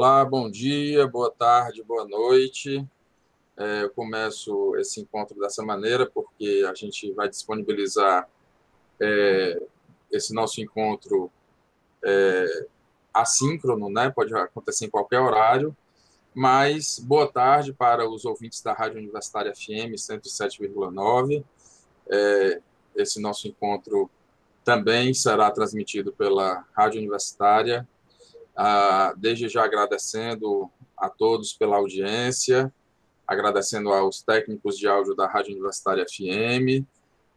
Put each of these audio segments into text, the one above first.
Olá, bom dia, boa tarde, boa noite. Eu começo esse encontro dessa maneira porque a gente vai disponibilizar esse nosso encontro assíncrono, né? Pode acontecer em qualquer horário, mas boa tarde para os ouvintes da Rádio Universitária FM 107,9. Esse nosso encontro também será transmitido pela Rádio Universitária. Desde já agradecendo a todos pela audiência, agradecendo aos técnicos de áudio da Rádio Universitária FM,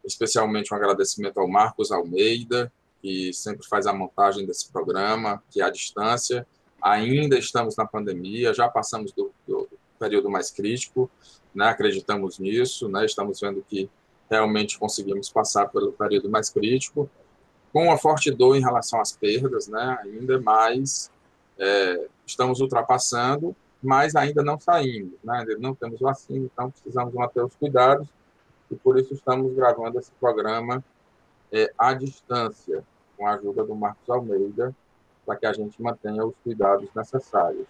especialmente um agradecimento ao Marcos Almeida, que sempre faz a montagem desse programa, que é à distância. Ainda estamos na pandemia, já passamos do período mais crítico, né? Acreditamos nisso, né? Estamos vendo que realmente conseguimos passar pelo período mais crítico, com uma forte dor em relação às perdas, né? Ainda mais estamos ultrapassando, mas ainda não saímos, né? Ainda não temos vacina, então precisamos manter os cuidados e por isso estamos gravando esse programa à distância, com a ajuda do Marcos Almeida, para que a gente mantenha os cuidados necessários.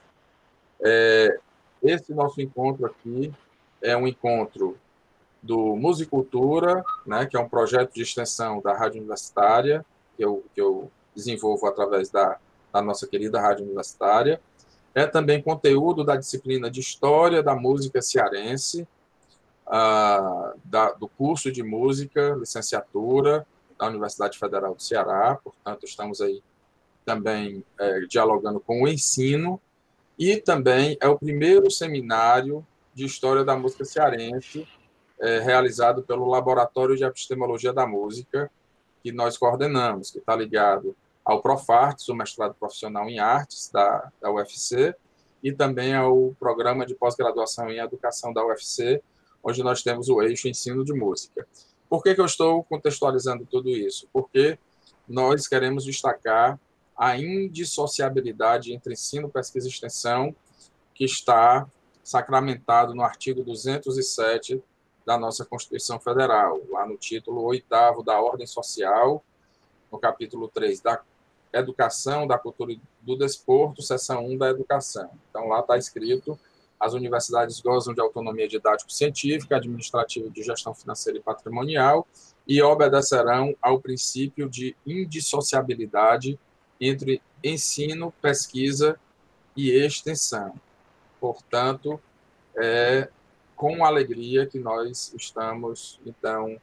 Esse nosso encontro aqui é um encontro do Musicultura, né, que é um projeto de extensão da Rádio Universitária, que eu desenvolvo através da nossa querida Rádio Universitária. É também conteúdo da disciplina de História da Música Cearense, do curso de Música, licenciatura, da Universidade Federal do Ceará. Portanto, estamos aí também dialogando com o ensino, e também é o primeiro seminário de História da Música Cearense, realizado pelo Laboratório de Epistemologia da Música, que nós coordenamos, que está ligado ao Profartes, o mestrado profissional em artes da UFC, e também ao programa de pós-graduação em educação da UFC, onde nós temos o eixo ensino de música. Por que eu estou contextualizando tudo isso? Porque nós queremos destacar a indissociabilidade entre ensino, pesquisa e extensão, que está sacramentado no artigo 207 da nossa Constituição Federal, lá no título 8º da Ordem Social, no capítulo 3 da Educação, da Cultura e do Desporto, seção 1 da Educação. Então, lá está escrito: as universidades gozam de autonomia didático-científica, administrativa, de gestão financeira e patrimonial e obedecerão ao princípio de indissociabilidade entre ensino, pesquisa e extensão. Portanto, é com alegria que nós estamos, então,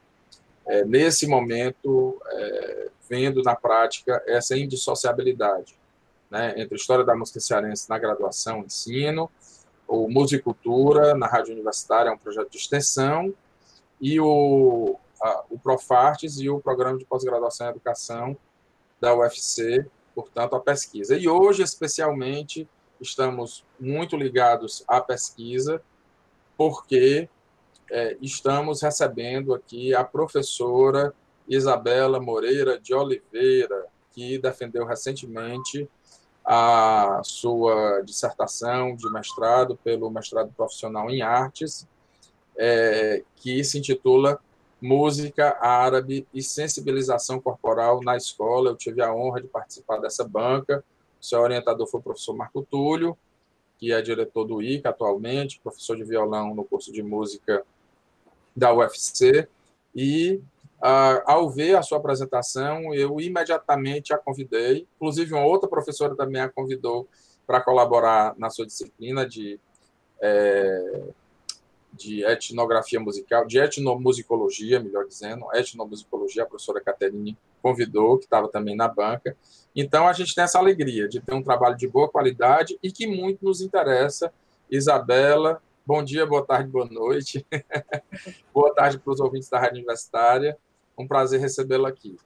nesse momento, vendo na prática essa indissociabilidade, né, entre a história da música cearense na graduação, ensino, o Musicultura na Rádio Universitária, é um projeto de extensão, e o Profartes e o Programa de Pós-Graduação em Educação da UFC, portanto, a pesquisa. E hoje, especialmente, estamos muito ligados à pesquisa, porque estamos recebendo aqui a professora Isabela Moreira de Oliveira, que defendeu recentemente a sua dissertação de mestrado pelo mestrado profissional em artes, que se intitula Música Árabe e Sensibilização Corporal na Escola. Eu tive a honra de participar dessa banca. O seu orientador foi o professor Marco Túlio, que é diretor do ICA atualmente, professor de violão no curso de música da UFC, e ao ver a sua apresentação, eu imediatamente a convidei, inclusive uma outra professora também a convidou para colaborar na sua disciplina de etnografia musical, de etnomusicologia, melhor dizendo, etnomusicologia, a professora Caterine convidou, que estava também na banca. Então, a gente tem essa alegria de ter um trabalho de boa qualidade e que muito nos interessa. Isabela, bom dia, boa tarde, boa noite. Boa tarde para os ouvintes da Rádio Universitária. Um prazer recebê-la aqui.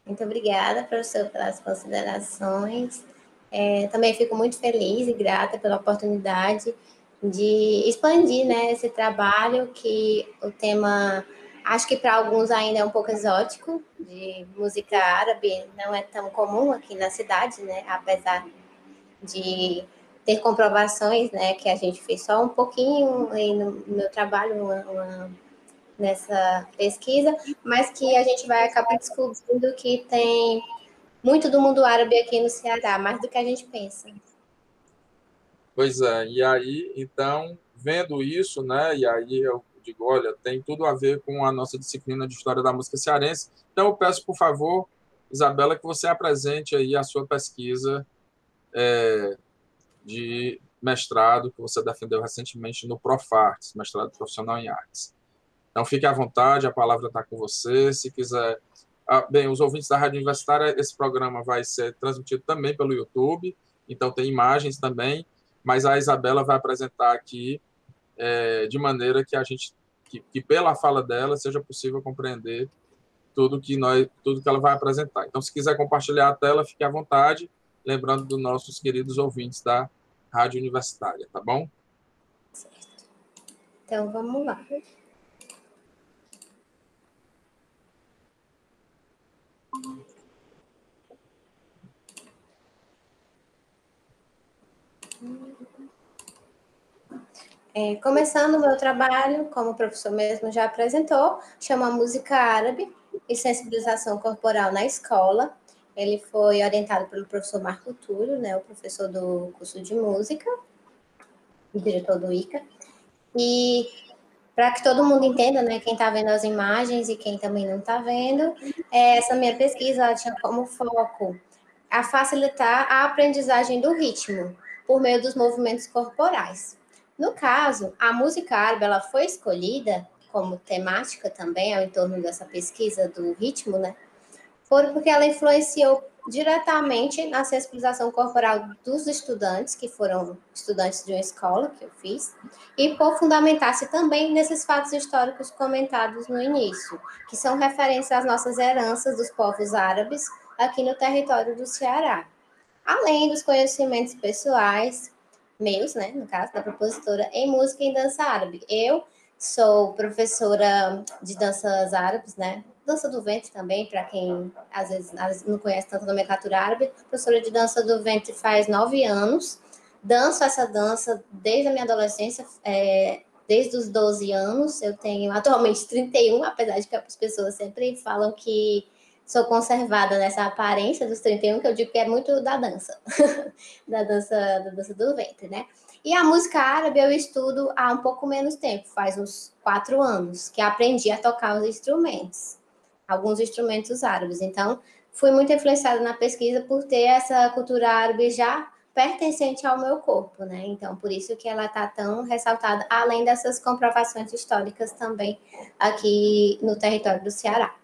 Muito obrigada, professor, pelas considerações. Também fico muito feliz e grata pela oportunidade de expandir, né, esse trabalho, que o tema, acho que para alguns ainda é um pouco exótico, de música árabe, não é tão comum aqui na cidade, né, apesar de ter comprovações, né, que a gente fez só um pouquinho aí no meu trabalho, nessa pesquisa, mas que a gente vai acabar descobrindo que tem muito do mundo árabe aqui no Ceará, mais do que a gente pensa. Pois é, e aí, então, vendo isso, né, e aí eu digo, olha, tem tudo a ver com a nossa disciplina de História da Música Cearense. Então, eu peço, por favor, Isabela, que você apresente aí a sua pesquisa de mestrado que você defendeu recentemente no Profartes, mestrado profissional em artes. Então, fique à vontade, a palavra está com você. Se quiser. Bem, os ouvintes da Rádio Universitária, esse programa vai ser transmitido também pelo YouTube, então tem imagens também, mas a Isabela vai apresentar aqui de maneira que a gente, que pela fala dela seja possível compreender tudo que ela vai apresentar. Então, se quiser compartilhar a tela, fique à vontade, lembrando dos nossos queridos ouvintes da Rádio Universitária, tá bom? Então, vamos lá. Começando o meu trabalho, como o professor mesmo já apresentou, chama Música Árabe e Sensibilização Corporal na Escola. Ele foi orientado pelo professor Marco Túlio, né, o professor do curso de música, o diretor do ICA. E para que todo mundo entenda, né, quem está vendo as imagens e quem também não está vendo, essa minha pesquisa tinha como foco a facilitar a aprendizagem do ritmo por meio dos movimentos corporais. No caso, a música árabe ela foi escolhida como temática também ao entorno dessa pesquisa do ritmo, né? Porque ela influenciou diretamente na sensibilização corporal dos estudantes, que foram estudantes de uma escola que eu fiz, e por fundamentar-se também nesses fatos históricos comentados no início, que são referentes às nossas heranças dos povos árabes aqui no território do Ceará. Além dos conhecimentos pessoais, meus, né, no caso, da propositora, em música e dança árabe. Eu sou professora de danças árabes, né, dança do ventre também, para quem às vezes não conhece tanto a nomenclatura árabe, professora de dança do ventre faz 9 anos, danço essa dança desde a minha adolescência, desde os 12 anos, eu tenho atualmente 31, apesar de que as pessoas sempre falam que sou conservada nessa aparência dos 31, que eu digo que é muito da dança, da dança do ventre, né? E a música árabe eu estudo há um pouco menos tempo, faz uns 4 anos, que aprendi a tocar os instrumentos, alguns instrumentos árabes. Então, fui muito influenciada na pesquisa por ter essa cultura árabe já pertencente ao meu corpo, né? Então, por isso que ela está tão ressaltada, além dessas comprovações históricas também aqui no território do Ceará.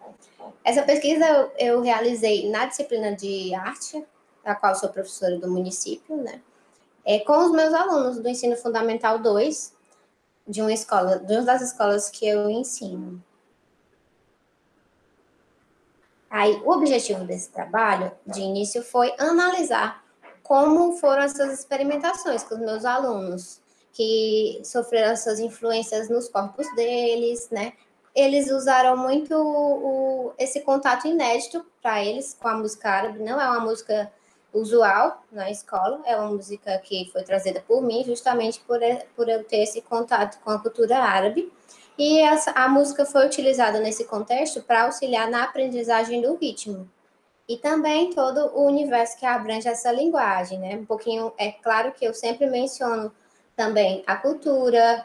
Essa pesquisa eu realizei na disciplina de arte, da qual sou professora do município, né? Com os meus alunos do ensino fundamental 2, de uma das escolas que eu ensino. Aí, o objetivo desse trabalho, de início, foi analisar como foram essas experimentações com os meus alunos, que sofreram essas influências nos corpos deles, né? Eles usaram muito esse contato inédito para eles com a música árabe, não é uma música usual na escola, é uma música que foi trazida por mim, justamente por eu ter esse contato com a cultura árabe. E a música foi utilizada nesse contexto para auxiliar na aprendizagem do ritmo. E também todo o universo que abrange essa linguagem, né? Um pouquinho, é claro que eu sempre menciono também a cultura,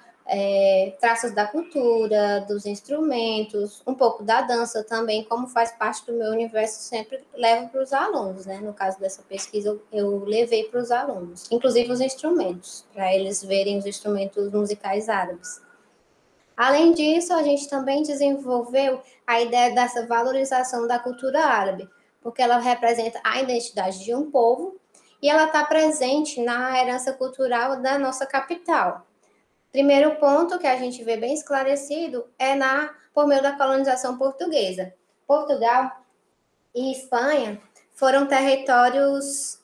traços da cultura, dos instrumentos, um pouco da dança também, como faz parte do meu universo, sempre levo para os alunos, né? No caso dessa pesquisa, eu levei para os alunos, inclusive os instrumentos, para eles verem os instrumentos musicais árabes. Além disso, a gente também desenvolveu a ideia dessa valorização da cultura árabe, porque ela representa a identidade de um povo e ela está presente na herança cultural da nossa capital. Primeiro ponto que a gente vê bem esclarecido é por meio da colonização portuguesa. Portugal e Espanha foram territórios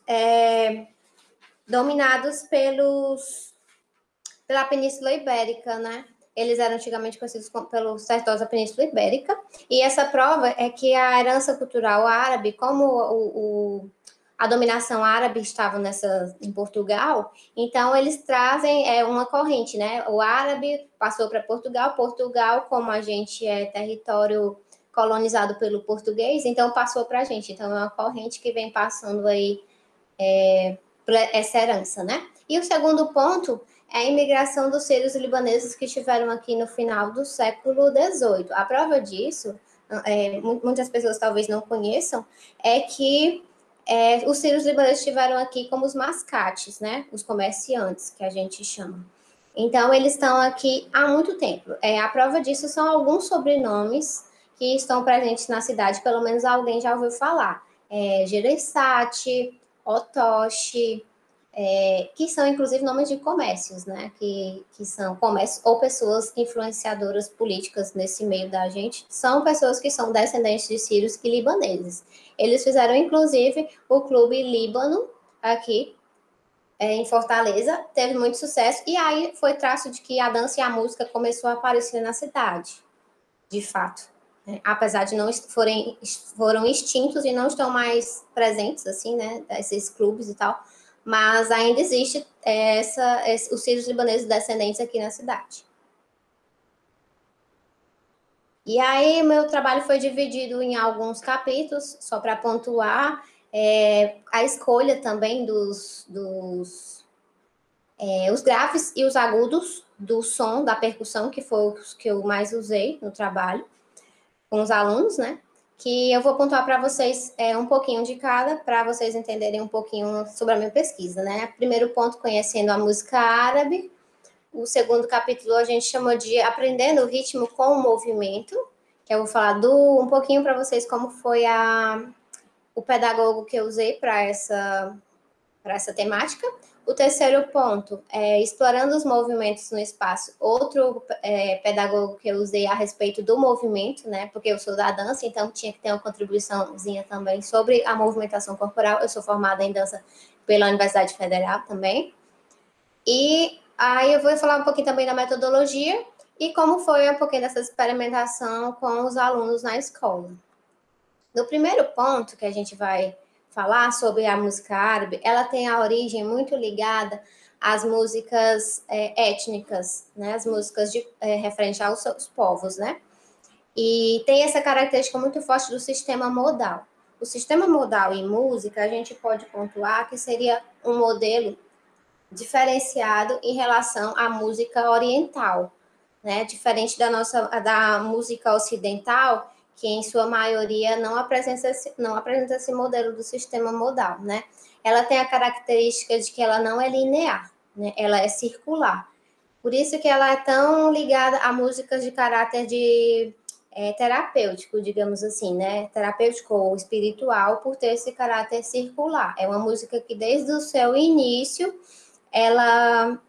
dominados pela Península Ibérica, né? Eles eram antigamente conhecidos pelos territórios da Península Ibérica, e essa prova é que a herança cultural árabe, como a dominação árabe estava em Portugal, então eles trazem uma corrente, né? O árabe passou para Portugal, Portugal, como a gente é território colonizado pelo português, então passou para a gente. Então é uma corrente que vem passando aí essa herança, né? E o segundo ponto é a imigração dos sírios libaneses que estiveram aqui no final do século XVIII. A prova disso, muitas pessoas talvez não conheçam, é que os sírios libaneses estiveram aqui como os mascates, né? Os comerciantes, que a gente chama. Então, eles estão aqui há muito tempo. A prova disso são alguns sobrenomes que estão presentes na cidade, pelo menos alguém já ouviu falar. Gereissati, Otoshi, que são inclusive nomes de comércios, né? Que são comércios ou pessoas influenciadoras políticas nesse meio da gente, são pessoas que são descendentes de sírios e libaneses. Eles fizeram inclusive o Clube Líbano aqui em Fortaleza, teve muito sucesso, e aí foi traço de que a dança e a música começou a aparecer na cidade, de fato. Apesar de não foram extintos e não estão mais presentes, assim, né, esses clubes e tal, mas ainda existe os sírios libaneses descendentes aqui na cidade. E aí, meu trabalho foi dividido em alguns capítulos, só para pontuar, a escolha também os graves e os agudos do som, da percussão, que foi os que eu mais usei no trabalho com os alunos, né? Que eu vou pontuar para vocês um pouquinho de cada, para vocês entenderem um pouquinho sobre a minha pesquisa, né? Primeiro ponto, conhecendo a música árabe. O segundo capítulo a gente chamou de Aprendendo o Ritmo com o Movimento, que eu vou falar um pouquinho para vocês como foi o pedagogo que eu usei para essa temática. O terceiro ponto é explorando os movimentos no espaço. Outro pedagogo que eu usei a respeito do movimento, né? Porque eu sou da dança, então tinha que ter uma contribuiçãozinha também sobre a movimentação corporal. Eu sou formada em dança pela Universidade Federal também. E aí eu vou falar um pouquinho também da metodologia e como foi um pouquinho dessa experimentação com os alunos na escola. No primeiro ponto que a gente vai falar sobre a música árabe, ela tem a origem muito ligada às músicas étnicas, né? As músicas referente aos seus povos, né? E tem essa característica muito forte do sistema modal. O sistema modal em música, a gente pode pontuar que seria um modelo diferenciado em relação à música oriental, né? Diferente da música ocidental, que em sua maioria não apresenta esse modelo do sistema modal, né? Ela tem a característica de que ela não é linear, né? Ela é circular. Por isso que ela é tão ligada a músicas de caráter terapêutico, digamos assim, né? Terapêutico ou espiritual, por ter esse caráter circular. É uma música que desde o seu início ela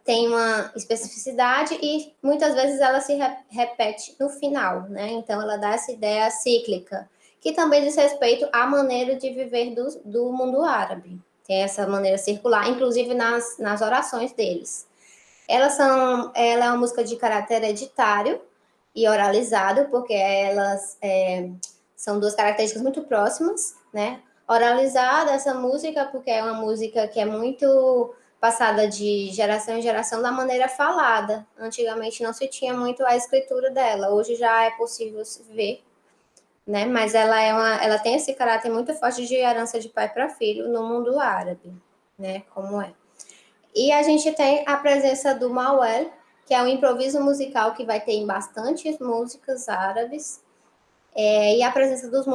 tem uma especificidade e muitas vezes ela se repete no final, né? Então ela dá essa ideia cíclica, que também diz respeito à maneira de viver do mundo árabe. Tem essa maneira circular, inclusive nas orações deles. Ela é uma música de caráter hereditário e oralizado, porque elas são duas características muito próximas, né? Oralizada, essa música, porque é uma música que é muito passada de geração em geração da maneira falada. Antigamente não se tinha muito a escritura dela, hoje já é possível se ver, né? Mas ela tem esse caráter muito forte de herança de pai para filho no mundo árabe, né? Como é. E a gente tem a presença do Mawel, que é um improviso musical que vai ter em bastantes músicas árabes, e a presença dos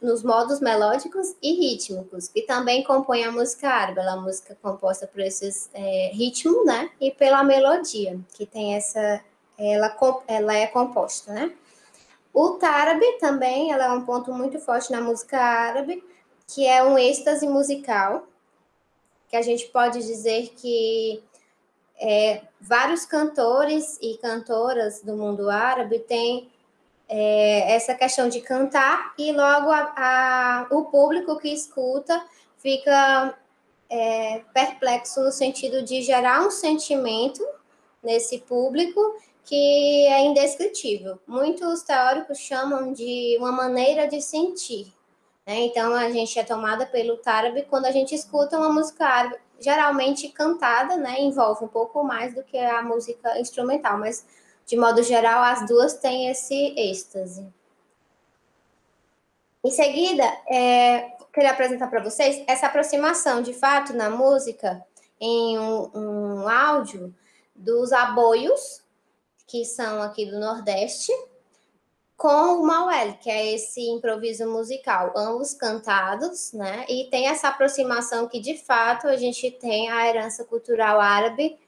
nos modos melódicos e rítmicos, que também compõem a música árabe, a música composta por esses ritmos, né, e pela melodia, que tem ela é composta, né. O tárabe também, ela é um ponto muito forte na música árabe, que é um êxtase musical, que a gente pode dizer que vários cantores e cantoras do mundo árabe têm essa questão de cantar e logo o público que escuta fica perplexo no sentido de gerar um sentimento nesse público que é indescritível. Muitos teóricos chamam de uma maneira de sentir. Né? Então, a gente é tomada pelo árabe quando a gente escuta uma música árabe, geralmente cantada, né? Envolve um pouco mais do que a música instrumental, mas de modo geral, as duas têm esse êxtase. Em seguida, queria apresentar para vocês essa aproximação, de fato, na música, em um áudio dos aboios, que são aqui do Nordeste, com o Mauel, que é esse improviso musical, ambos cantados, né? E tem essa aproximação que, de fato, a gente tem a herança cultural árabe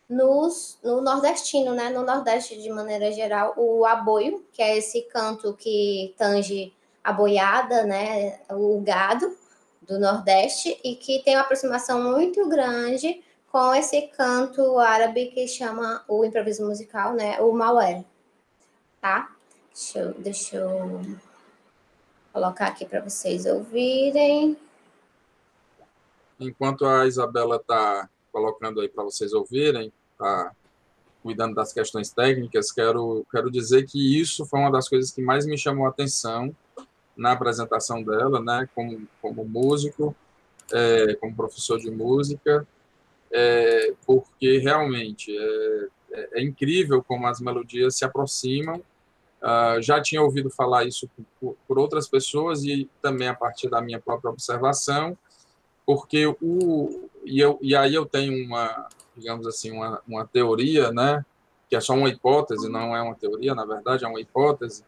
no nordestino, né? No Nordeste, de maneira geral, o aboio, que é esse canto que tange a boiada, né? O gado do Nordeste, e que tem uma aproximação muito grande com esse canto árabe que chama o improviso musical, né? O Mauel, tá? Deixa eu colocar aqui para vocês ouvirem. Enquanto a Isabela está colocando aí para vocês ouvirem, tá cuidando das questões técnicas, quero dizer que isso foi uma das coisas que mais me chamou a atenção na apresentação dela, né, como músico, como professor de música, porque realmente é incrível como as melodias se aproximam. Já tinha ouvido falar isso por outras pessoas e também a partir da minha própria observação, porque e aí eu tenho digamos assim, uma teoria, né, que é só uma hipótese, não é uma teoria, na verdade é uma hipótese,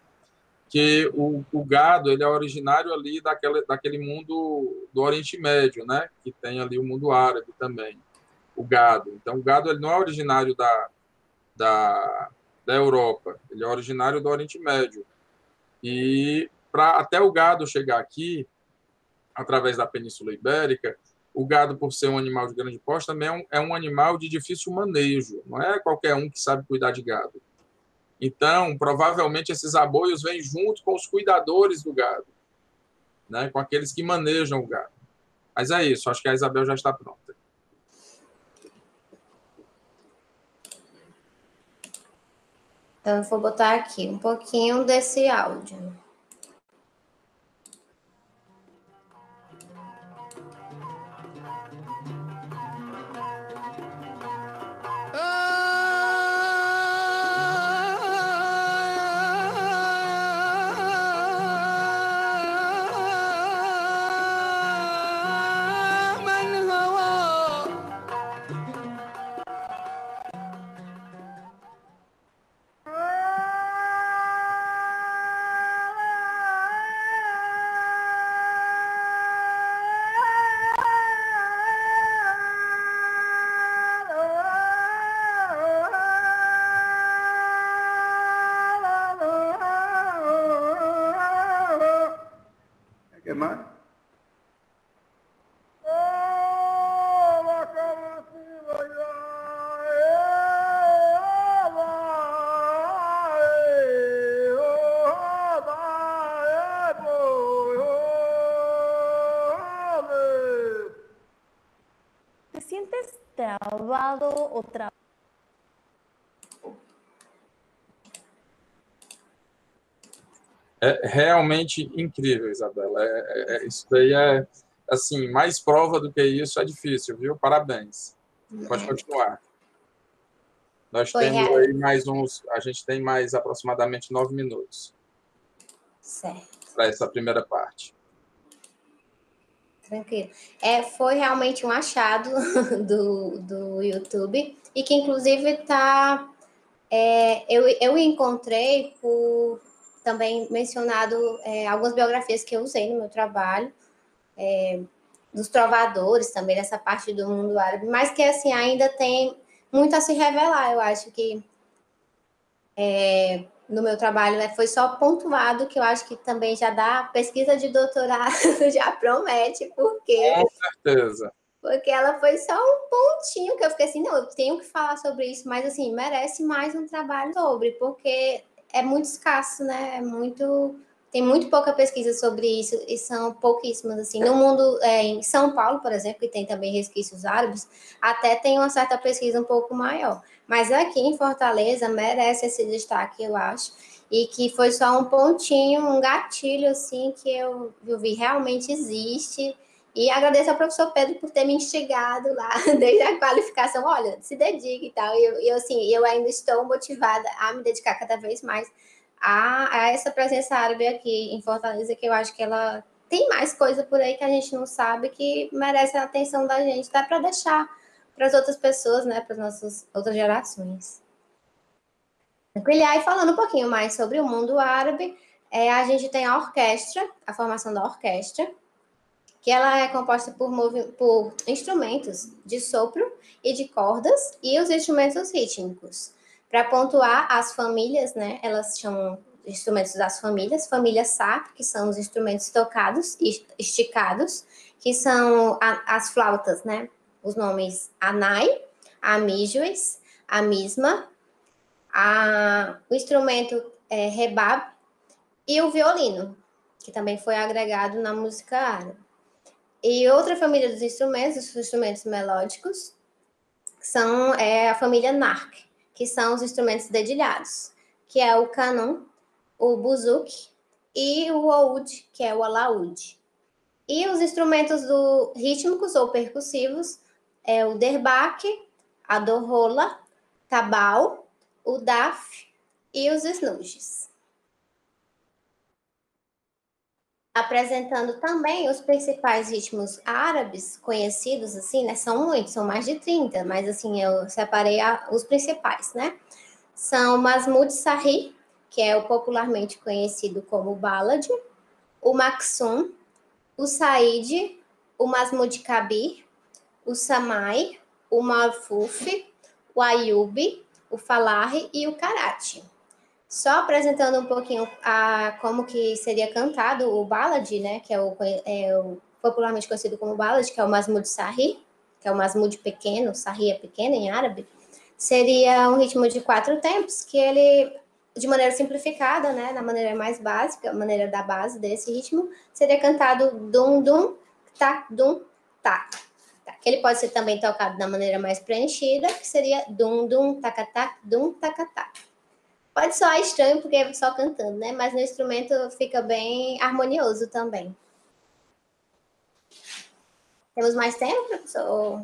que o gado ele é originário ali daquele mundo do Oriente Médio, né, que tem ali o mundo árabe também, o gado. Então o gado ele não é originário da, da Europa, ele é originário do Oriente Médio. E para até o gado chegar aqui, através da Península Ibérica, o gado, por ser um animal de grande porte, também é um animal de difícil manejo. Não é qualquer um que sabe cuidar de gado. Então, provavelmente, esses aboios vêm junto com os cuidadores do gado, né? Com aqueles que manejam o gado. Mas é isso, acho que a Isabel já está pronta. Então, eu vou botar aqui um pouquinho desse áudio. ¿Qué más? ¿Te sientes trabado o trabado? É realmente incrível, Isabela. Isso daí é, assim, mais prova do que isso é difícil, viu? Parabéns. Pode continuar. Nós temos aí a gente tem mais aproximadamente 9 minutos. Certo. Para essa primeira parte. Tranquilo. Foi realmente um achado do YouTube, e que, inclusive, eu encontrei por também mencionado algumas biografias que eu usei no meu trabalho, dos trovadores também, dessa parte do mundo árabe, mas que, assim, ainda tem muito a se revelar. Eu acho que no meu trabalho foi só pontuado, que eu acho que também já dá pesquisa de doutorado, já promete, porque... Com certeza. Porque ela foi só um pontinho que eu fiquei assim, não, eu tenho que falar sobre isso, mas, assim, merece mais um trabalho sobre, porque é muito escasso, né? Tem muito pouca pesquisa sobre isso, e são pouquíssimas, assim. No mundo, em São Paulo, por exemplo, que tem também resquícios árabes, até tem uma certa pesquisa um pouco maior. Mas aqui em Fortaleza merece esse destaque, eu acho, e que foi só um pontinho, um gatilho, assim, que eu vi realmente existe. E agradeço ao professor Pedro por ter me instigado lá, desde a qualificação, olha, se dedique e tal. E eu, assim, eu ainda estou motivada a me dedicar cada vez mais a essa presença árabe aqui em Fortaleza, que eu acho que ela tem mais coisa por aí que a gente não sabe, que merece a atenção da gente, dá para deixar para as outras pessoas, né, para as nossas outras gerações. E aí, falando um pouquinho mais sobre o mundo árabe, a gente tem a orquestra, a formação da orquestra, que ela é composta por instrumentos de sopro e de cordas e os instrumentos rítmicos. Para pontuar as famílias, né, elas chamam instrumentos das famílias, família SAP, que são os instrumentos tocados e esticados, que são as flautas, né, os nomes Anai, Amíjues, Amisma, o instrumento rebab e o violino, que também foi agregado na música árabe. E outra família dos instrumentos, os instrumentos melódicos, são a família Nark, que são os instrumentos dedilhados, que é o canon, o buzuki e o oud, que é o alaúde. E os instrumentos rítmicos ou percussivos é o derbak, a dorrola, tabal, o daf e os snudges. Apresentando também os principais ritmos árabes conhecidos, assim, né? São muitos, são mais de 30, mas assim, eu separei os principais, né? São o Masmoud Sahri, que é o popularmente conhecido como Balad, o Maksum, o Said, o Masmoud Kabir, o Samai, o Marfuf, o Ayubi, o Falahi e o Karate. Só apresentando um pouquinho como que seria cantado o Balad, né, que é o popularmente conhecido como Balad, que é o Masmoud Sahri, que é o Masmoud pequeno, Sahri é pequeno em árabe, seria um ritmo de 4 tempos, que ele, de maneira simplificada, né, na maneira mais básica, a maneira da base desse ritmo, seria cantado dum-dum, tak-dum, tak. Que ele pode ser também tocado da maneira mais preenchida, que seria dum-dum, tak-tak, dum, tak-tak. Pode soar estranho porque é só cantando, né? Mas no instrumento fica bem harmonioso também. Temos mais tempo, professor?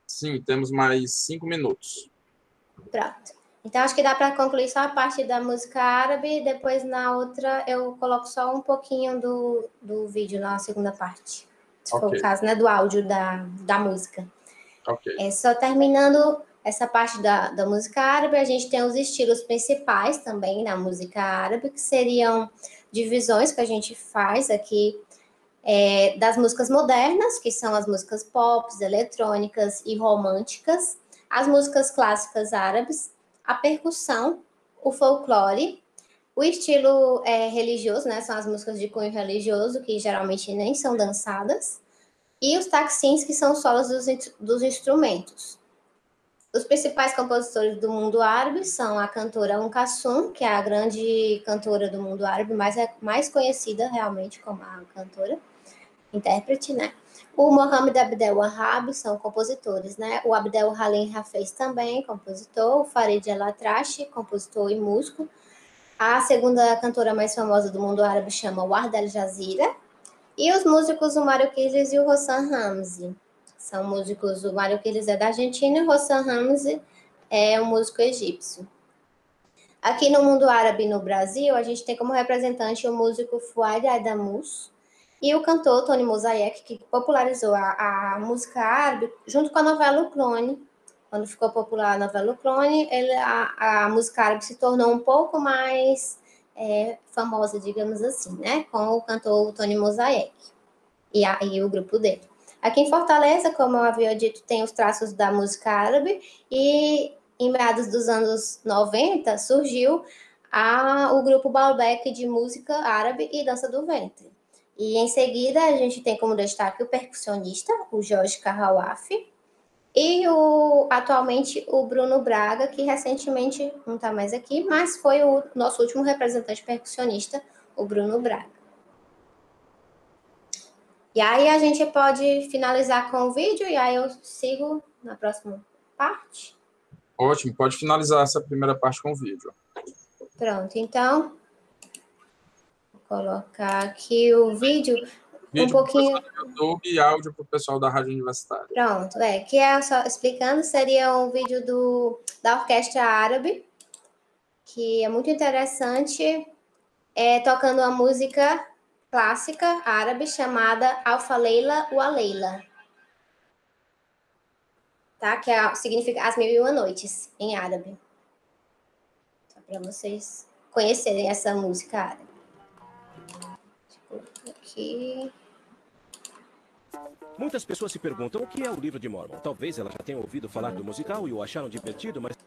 Sim, temos mais 5 minutos. Pronto. Então, acho que dá para concluir só a parte da música árabe. Depois, na outra, eu coloco só um pouquinho do vídeo na segunda parte. Se for o caso, né? Do áudio da música. Ok. Só terminando essa parte da música árabe, a gente tem os estilos principais também na música árabe, que seriam divisões que a gente faz aqui das músicas modernas, que são as músicas pop, eletrônicas e românticas, as músicas clássicas árabes, a percussão, o folclore, o estilo religioso, né, são as músicas de cunho religioso, que geralmente nem são dançadas, e os taksins, que são os solos dos instrumentos. Os principais compositores do mundo árabe são a cantora Kulthum, que é a grande cantora do mundo árabe, mais conhecida realmente como a cantora, intérprete, né? O Mohammed Abdel Wahab são compositores, né? O Abdel Halim Hafez também, compositor. O Farid El-Atrashi, compositor e músico. A segunda cantora mais famosa do mundo árabe chama Wahda Al-Jazira. E os músicos, o Mário Quilles e o Hossam Ramzi. São músicos, o Mário Quilles é da Argentina e o Hossam Ramzi é um músico egípcio. Aqui no mundo árabe no Brasil, a gente tem como representante o músico Fouad Adamous e o cantor Tony Mosaic, que popularizou a música árabe junto com a novela O Clone. Quando ficou popular a novela O Clone, a música árabe se tornou um pouco mais famosa, digamos assim, né? Com o cantor Tony Mosaic e o grupo dele. Aqui em Fortaleza, como eu havia dito, tem os traços da música árabe e em meados dos anos 90 surgiu o grupo Baalbek de música árabe e dança do ventre. E em seguida a gente tem como destaque o percussionista, o Jorge Carrawaf, e atualmente o Bruno Braga, que recentemente não está mais aqui, mas foi o nosso último representante percussionista, o Bruno Braga. E aí a gente pode finalizar com o vídeo e aí eu sigo na próxima parte. Ótimo, pode finalizar essa primeira parte com o vídeo. Pronto, então vou colocar aqui o vídeo um pouquinho do YouTube e áudio para o pessoal da Rádio Universitária. Pronto, que é só explicando, seria um vídeo da Orquestra Árabe, que é muito interessante, tocando uma música clássica árabe chamada Alfa Leila wa Leila, tá? Que significa As Mil e Uma Noites, em árabe. Só para vocês conhecerem essa música árabe. Deixa eu colocar aqui. Muitas pessoas se perguntam o que é o Livro de Mórmon. Talvez elas já tenham ouvido falar do musical e o acharam divertido, mas...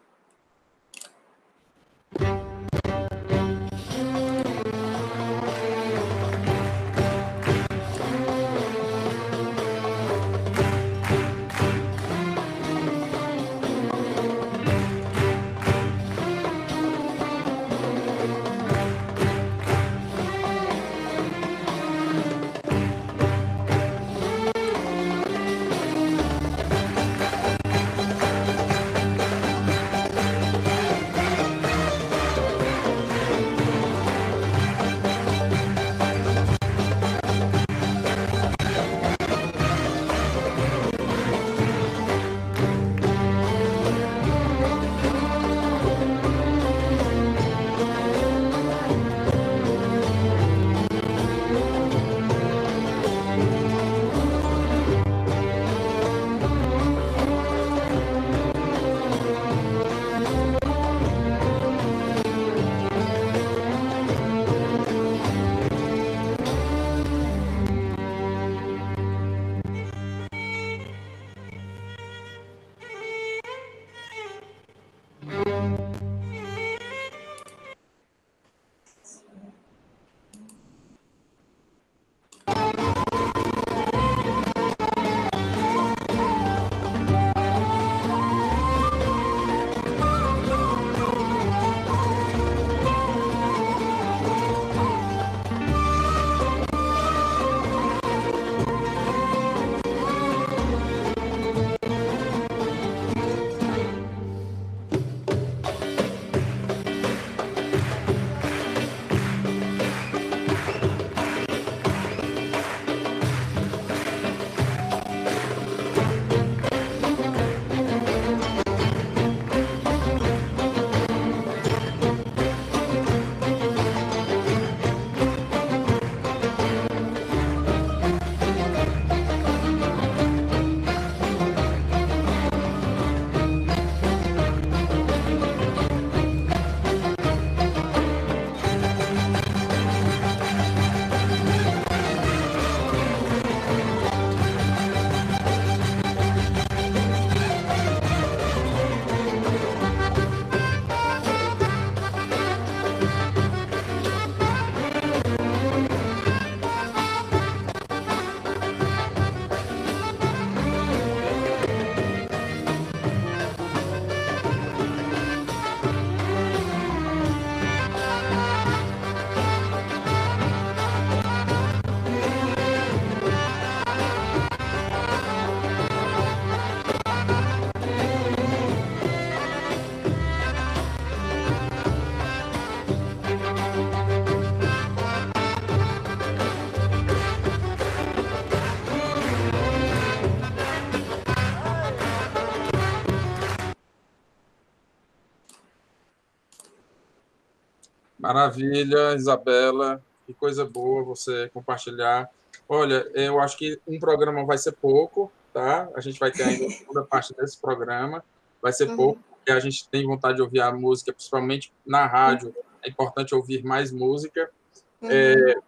Maravilha, Isabela, que coisa boa você compartilhar. Olha, eu acho que um programa vai ser pouco, tá? A gente vai ter ainda a segunda parte desse programa, vai ser pouco, porque a gente tem vontade de ouvir a música, principalmente na rádio, é importante ouvir mais música.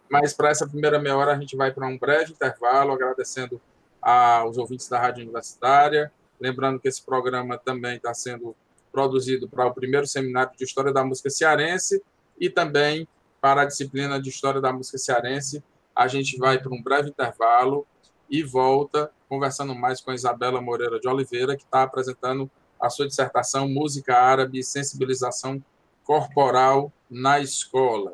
Mas para essa primeira meia hora a gente vai para um breve intervalo, agradecendo aos ouvintes da Rádio Universitária, lembrando que esse programa também está sendo produzido para o primeiro seminário de História da Música Cearense e também para a disciplina de História da Música Cearense. A gente vai para um breve intervalo e volta conversando mais com a Isabela Moreira de Oliveira, que está apresentando a sua dissertação Música Árabe e Sensibilização Corporal na Escola.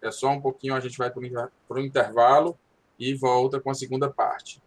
É só um pouquinho, a gente vai para o intervalo e volta com a segunda parte.